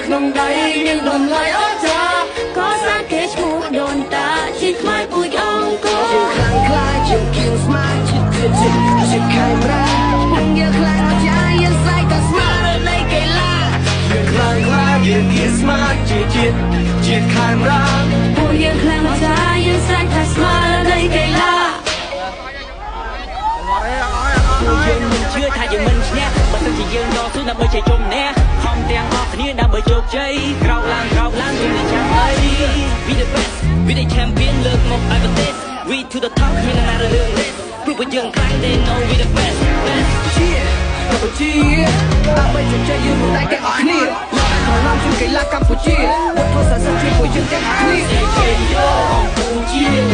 ក្នុងដៃមានដំឡៃអស្ចារ្យក៏សាគេឈ្មោះដូនតាជាខ្មែរពូជអង្គរជាខ្លាំងខ្លាយជាគៀងស្មារជាខេមរានឹងយើងខ្លាំងអស្ចារ្យយើងស្រែកតែស្មារតីកីឡាយើងខ្លាំងខ្លាយយើងគៀងស្មារជាខេមរាពួកយើងខ្លាំងអស្ចារ្យយើងស្រែកតែស្មារតីកីឡាយើងមិនជឿថាយើងមិនឈ្នះបើសិនជាយើងតស៊ូដើម្បីជ័យជម្នះខំទាំងអស់គ្នាដើម្បីជោគជ័យក្រោកឡើងយើងនឹងចាំអី We the best We the champion លើកមកឲ្យប្រទេស We to the top មានណាររឿងនេះព្រោះពួកយើងខ្លាំង They know we the best Cheer កម្ពុជាដើម្បីជោគជ័យយើងរួមដៃទាំងអស់គ្នាមកដល់ក្នុងជួយកីឡាកម្ពុជាវត្តធ្វើសរសើរជួយពួកយើងទាំងអស់គ្នាកម្ពុជា